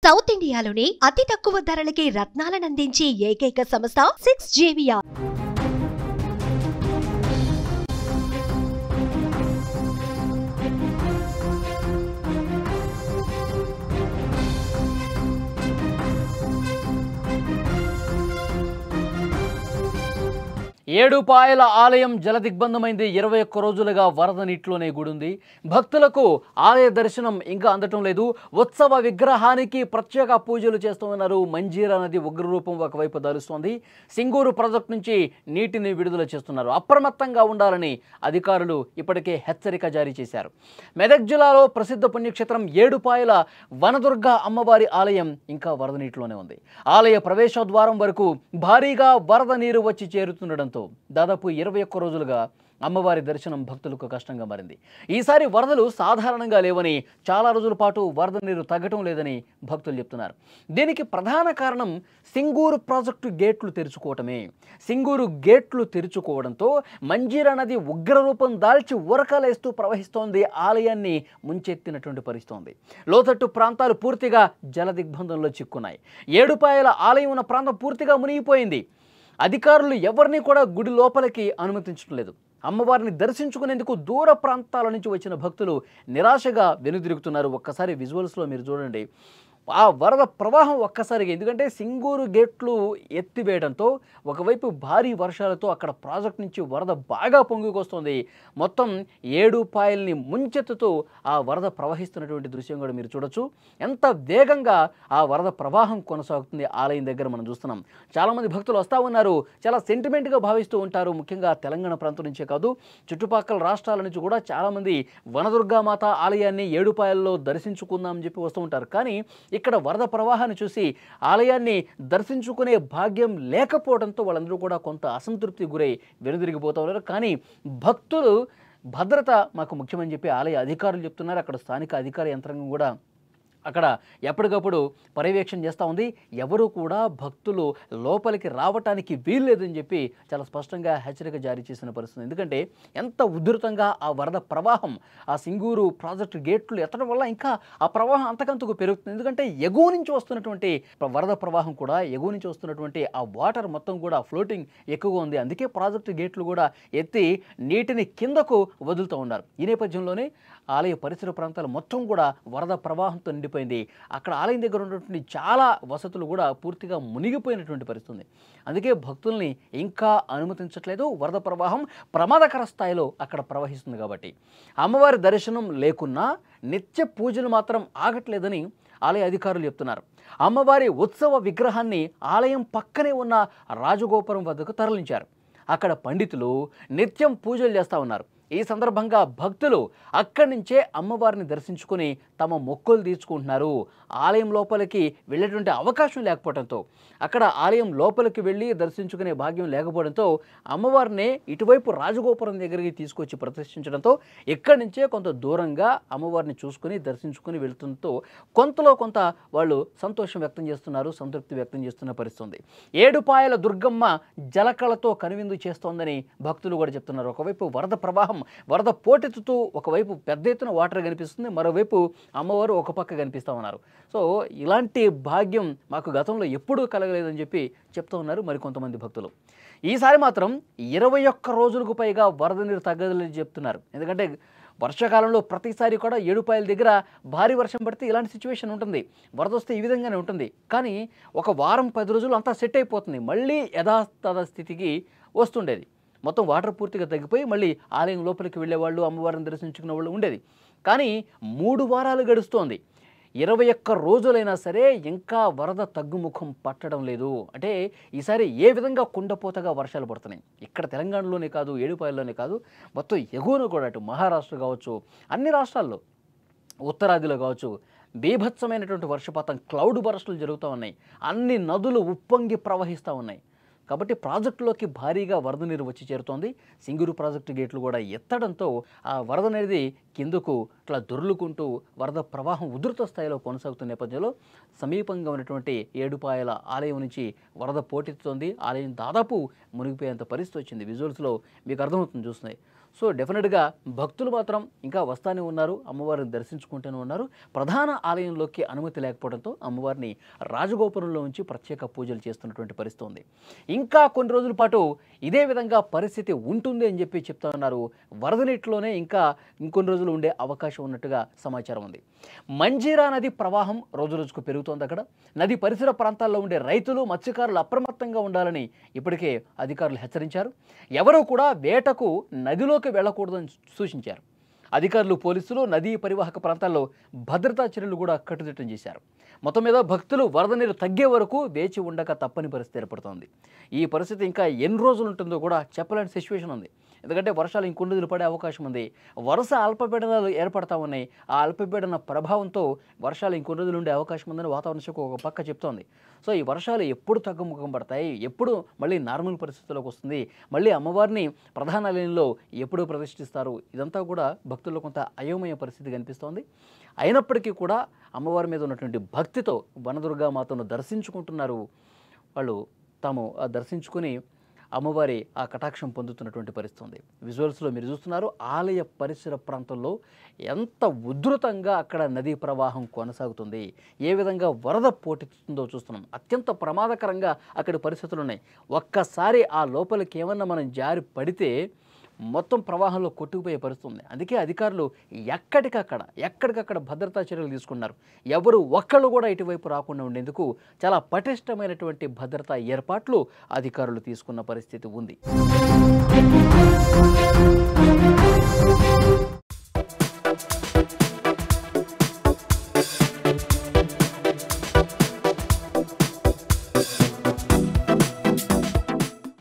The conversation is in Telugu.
సౌత్ ఇండియాలోనే అతి తక్కువ ధరలకి రత్నాలనందించే ఏకైక సంస్థ 6JVR. ఏడుపాయల ఆలయం జలదిగ్బంధమైంది. 21 రోజులుగా వరద నీటిలోనే గుడుంది. భక్తులకు ఆలయ దర్శనం ఇంకా అందటం లేదు. ఉత్సవ విగ్రహానికి ప్రత్యేక పూజలు చేస్తున్నారు. మంజీరా నది ఉగ్రరూపం ఒకవైపు దాలుస్తోంది. సింగూరు ప్రాజెక్టు నుంచి నీటిని విడుదల చేస్తున్నారు. అప్రమత్తంగా ఉండాలని అధికారులు ఇప్పటికే హెచ్చరిక జారీ చేశారు. మెదక్ జిల్లాలో ప్రసిద్ధ పుణ్యక్షేత్రం ఏడుపాయల వనదుర్గ అమ్మవారి ఆలయం ఇంకా వరద నీటిలోనే ఉంది. ఆలయ ప్రవేశద్వారం వరకు భారీగా వరద నీరు వచ్చి చేరుతుండడంతో దాదాపు 21 రోజులుగా అమ్మవారి దర్శనం భక్తులకు కష్టంగా మారింది. ఈసారి వరదలు సాధారణంగా లేవని, చాలా రోజుల పాటు వరద నీరు తగ్గటం లేదని భక్తులు చెప్తున్నారు. దీనికి ప్రధాన కారణం సింగూరు ప్రాజెక్టు గేట్లు తెరుచుకోవటమే. సింగూరు గేట్లు తెరుచుకోవడంతో మంజీరా నది ఉగ్రరూపం దాల్చి ఉరకలేస్తూ ప్రవహిస్తోంది. ఆలయాన్ని ముంచెత్తినటువంటి పరిస్థితి. లోతట్టు ప్రాంతాలు పూర్తిగా జల దిగ్బంధంలో చిక్కున్నాయి. ఏడుపాయల ఆలయం ఉన్న ప్రాంతం పూర్తిగా మునిగిపోయింది. అధికారులు ఎవరిని కూడా గుడి లోపలికి అనుమతించడం లేదు. అమ్మవారిని దర్శించుకునేందుకు దూర ప్రాంతాల నుంచి వచ్చిన భక్తులు నిరాశగా వెనుదిరుగుతున్నారు. ఒక్కసారి విజువల్స్లో మీరు చూడండి. ఆ వరద ప్రవాహం ఒక్కసారిగా, ఎందుకంటే సింగూరు గేట్లు ఎత్తివేయడంతో ఒకవైపు భారీ వర్షాలతో అక్కడ ప్రాజెక్ట్ నుంచి వరద బాగా పొంగుకొస్తుంది. మొత్తం ఏడుపాయల్ని ముంచెత్తుతూ ఆ వరద ప్రవహిస్తున్నటువంటి దృశ్యం కూడా మీరు చూడొచ్చు. ఎంత వేగంగా ఆ వరద ప్రవాహం కొనసాగుతుంది ఆలయం దగ్గర మనం చూస్తున్నాం. చాలామంది భక్తులు వస్తూ ఉన్నారు. చాలా సెంటిమెంట్గా భావిస్తూ ఉంటారు. ముఖ్యంగా తెలంగాణ ప్రాంతం నుంచే కాదు, చుట్టుపక్కల రాష్ట్రాల నుంచి కూడా చాలామంది వనదుర్గామాత ఆలయాన్ని ఏడుపాయల్లో దర్శించుకుందామని చెప్పి వస్తూ ఉంటారు. కానీ ఇక్కడ వరద ప్రవాహాన్ని చూసి ఆలయాన్ని దర్శించుకునే భాగ్యం లేకపోవడంతో వాళ్ళందరూ కూడా కొంత అసంతృప్తి గురై వెనుదిరిగిపోతూ ఉన్నారు. కానీ భక్తులు భద్రత మాకు ముఖ్యమని చెప్పి ఆలయ అధికారులు చెప్తున్నారు. అక్కడ స్థానిక అధికార యంత్రాంగం కూడా అక్కడ ఎప్పటికప్పుడు పర్యవేక్షణ చేస్తూ ఉంది. ఎవరు కూడా భక్తులు లోపలికి రావటానికి వీల్లేదని చెప్పి చాలా స్పష్టంగా హెచ్చరిక జారీ చేసిన పరిస్థితి. ఎందుకంటే ఎంత ఉధృతంగా ఆ వరద ప్రవాహం ఆ సింగూరు ప్రాజెక్టు గేట్లు ఎత్తడం వల్ల ఇంకా ఆ ప్రవాహం అంతకంతకు పెరుగుతుంది. ఎందుకంటే ఎగువ నుంచి వస్తున్నటువంటి వరద ప్రవాహం కూడా, ఎగువ నుంచి వస్తున్నటువంటి ఆ వాటర్ మొత్తం కూడా ఫ్లోటింగ్ ఎక్కువగా ఉంది. అందుకే ప్రాజెక్టు గేట్లు కూడా ఎత్తి నీటిని కిందకు వదులుతూ ఉన్నారు. ఈ నేపథ్యంలోనే ఆలయ పరిసర ప్రాంతాలు మొత్తం కూడా వరద ప్రవాహంతో నిండిపోయింది. అక్కడ ఆలయం దగ్గర ఉన్నటువంటి చాలా వసతులు కూడా పూర్తిగా మునిగిపోయినటువంటి పరిస్థితి. అందుకే భక్తుల్ని ఇంకా అనుమతించట్లేదు. వరద ప్రవాహం ప్రమాదకర స్థాయిలో అక్కడ ప్రవహిస్తుంది. కాబట్టి అమ్మవారి దర్శనం లేకున్నా నిత్య పూజలు మాత్రం ఆగట్లేదని ఆలయ అధికారులు చెప్తున్నారు. అమ్మవారి ఉత్సవ విగ్రహాన్ని ఆలయం పక్కనే ఉన్న రాజగోపురం వద్దకు తరలించారు. అక్కడ పండితులు నిత్యం పూజలు చేస్తూ ఉన్నారు. ఈ సందర్భంగా భక్తులు అక్కడి నుంచే అమ్మవారిని దర్శించుకొని తమ మొక్కులు తీర్చుకుంటున్నారు. ఆలయం లోపలికి వెళ్ళేటువంటి అవకాశం లేకపోవడంతో, అక్కడ ఆలయం లోపలికి వెళ్ళి దర్శించుకునే భాగ్యం లేకపోవడంతో అమ్మవారిని ఇటువైపు రాజగోపురం దగ్గరికి తీసుకొచ్చి ప్రతిష్ఠించడంతో ఇక్కడి నుంచే కొంత దూరంగా అమ్మవారిని చూసుకుని దర్శించుకుని వెళ్తుంటూ కొంతలో కొంత వాళ్ళు సంతోషం వ్యక్తం చేస్తున్నారు, సంతృప్తి వ్యక్తం చేస్తున్న పరిస్థితి. ఏడుపాయల దుర్గమ్మ జలకళతో కనువిందు చేస్తోందని భక్తులు కూడా చెప్తున్నారు. ఒకవైపు వరద ప్రవాహం, వరద పోటెత్తుతూ ఒకవైపు పెద్ద ఎత్తున వాటర్ కనిపిస్తుంది, మరోవైపు అమ్మవారు ఒక పక్క కనిపిస్తూ ఉన్నారు. సో ఇలాంటి భాగ్యం మాకు గతంలో ఎప్పుడూ కలగలేదని చెప్పి చెప్తూ ఉన్నారు మరికొంతమంది భక్తులు. ఈసారి మాత్రం 21 రోజులకు పైగా వరద నీరు తగ్గదని చెప్తున్నారు. ఎందుకంటే వర్షాకాలంలో ప్రతిసారి కూడా ఏడుపాయల దగ్గర భారీ వర్షం పడితే ఇలాంటి సిచ్యువేషన్ ఉంటుంది. వరద వస్తే ఈ విధంగానే ఉంటుంది. కానీ ఒక వారం 10 రోజులు అంతా సెట్ అయిపోతుంది. మళ్ళీ యథాతథ స్థితికి వస్తుండేది. మొత్తం వాటర్ పూర్తిగా తగ్గిపోయి మళ్ళీ ఆలయం లోపలికి వెళ్ళేవాళ్ళు, అమ్మవారిని దర్శించుకునే వాళ్ళు ఉండేది. కానీ 3 వారాలు గడుస్తోంది. 21 రోజులైనా సరే ఇంకా వరద తగ్గుముఖం పట్టడం లేదు. అంటే ఈసారి ఏ విధంగా కుండపోతగా వర్షాలు పడుతున్నాయి. ఇక్కడ తెలంగాణలోనే కాదు, ఏడుపాయల్లోనే కాదు, మొత్తం ఎగువన కూడా అటు మహారాష్ట్ర కావచ్చు, అన్ని రాష్ట్రాల్లో, ఉత్తరాదిలో కావచ్చు, బీభత్సమైనటువంటి వర్షపాతం, క్లౌడ్ బరస్టులు జరుగుతూ ఉన్నాయి. అన్ని నదులు ఉప్పొంగి ప్రవహిస్తూ ఉన్నాయి. కాబట్టి ప్రాజెక్టులోకి భారీగా వరద నీరు వచ్చి చేరుతోంది. సింగూరు ప్రాజెక్టు గేట్లు కూడా ఎత్తడంతో ఆ వరద అనేది కిందకు ఇట్లా దొర్లుకుంటూ వరద ప్రవాహం ఉధృత స్థాయిలో కొనసాగుతున్న నేపథ్యంలో సమీపంగా ఉన్నటువంటి ఏడుపాయల ఆలయం నుంచి వరద పోటెత్తుతోంది. ఆలయం దాదాపు మునిగిపోయేంత పరిస్థితి వచ్చింది. విజువల్స్లో మీకు అర్థమవుతుంది చూస్తున్నాయి. సో డెఫినెట్గా భక్తులు మాత్రం ఇంకా వస్తానే ఉన్నారు, అమ్మవారిని దర్శించుకుంటూనే ఉన్నారు. ప్రధాన ఆలయంలోకి అనుమతి లేకపోవడంతో అమ్మవారిని రాజగోపురంలో ఉంచి ప్రత్యేక పూజలు చేస్తున్నటువంటి పరిస్థితి ఉంది. ఇంకా కొన్ని రోజుల పాటు ఇదే విధంగా పరిస్థితి ఉంటుంది అని చెప్పి చెప్తా ఉన్నారు. వరద నీటిలోనే ఇంకా ఇంకొన్ని రోజులు ఉండే అవకాశం ఉన్నట్టుగా సమాచారం ఉంది. మంజీరా నది ప్రవాహం రోజు రోజుకు పెరుగుతోంది. అక్కడ నది పరిసర ప్రాంతాల్లో ఉండే రైతులు, మత్స్యకారులు అప్రమత్తంగా ఉండాలని ఇప్పటికే అధికారులు హెచ్చరించారు. ఎవరూ కూడా వేటకు నదిలోకి వెళ్ళకూడదని సూచించారు. అధికారులు, పోలీసులు నదీ పరివాహక ప్రాంతాల్లో భద్రతా చర్యలు కూడా కట్టుదిట్టం చేశారు. మొత్తం మీద భక్తులు వరద నీరు తగ్గే వరకు వేచి ఉండక తప్పని పరిస్థితి ఏర్పడుతోంది. ఈ పరిస్థితి ఇంకా ఎన్ని రోజులు ఉంటుందో కూడా చెప్పలేని సిచ్యువేషన్ ఉంది. ఎందుకంటే వర్షాలు ఇంకొన్ని రోజులు పడే అవకాశం ఉంది. వరుస అల్పపీడనాలు ఏర్పడతా ఉన్నాయి. ఆ అల్పపీడన ప్రభావంతో వర్షాలు ఇంకొన్ని రోజులు ఉండే అవకాశం ఉందని వాతావరణ శాఖ ఒక పక్క చెప్తోంది. సో ఈ వర్షాలు ఎప్పుడు తగ్గుముఖం పడతాయి, ఎప్పుడు మళ్ళీ నార్మల్ పరిస్థితుల్లోకి వస్తుంది, మళ్ళీ అమ్మవారిని ప్రధాన ఆలయంలో ఎప్పుడు ప్రతిష్ఠిస్తారు, ఇదంతా కూడా భక్తుల్లో కొంత అయోమయ పరిస్థితి కనిపిస్తోంది. అయినప్పటికీ కూడా అమ్మవారి మీద ఉన్నటువంటి భక్తితో వనదుర్గామాతను దర్శించుకుంటున్నారు. వాళ్ళు తాము దర్శించుకుని అమ్మవారి ఆ కటాక్షం పొందుతున్నటువంటి పరిస్థితి ఉంది. విజువల్స్లో మీరు చూస్తున్నారు, ఆలయ పరిసర ప్రాంతంలో ఎంత ఉధృతంగా అక్కడ నదీ ప్రవాహం కొనసాగుతుంది, ఏ విధంగా వరద పోటెత్తుతుందో చూస్తున్నాం. అత్యంత ప్రమాదకరంగా అక్కడి పరిస్థితులు ఉన్నాయి. ఒక్కసారి ఆ లోపలికి ఏమన్నా మనం జారి పడితే మొత్తం ప్రవాహంలో కొట్టుకుపోయే పరిస్థితి ఉంది. అందుకే అధికారులు ఎక్కడికక్కడ భద్రతా చర్యలు తీసుకున్నారు. ఎవరు ఒక్కళ్ళు కూడా ఇటువైపు రాకుండా ఉండేందుకు చాలా పటిష్టమైనటువంటి భద్రతా ఏర్పాట్లు అధికారులు తీసుకున్న పరిస్థితి ఉంది.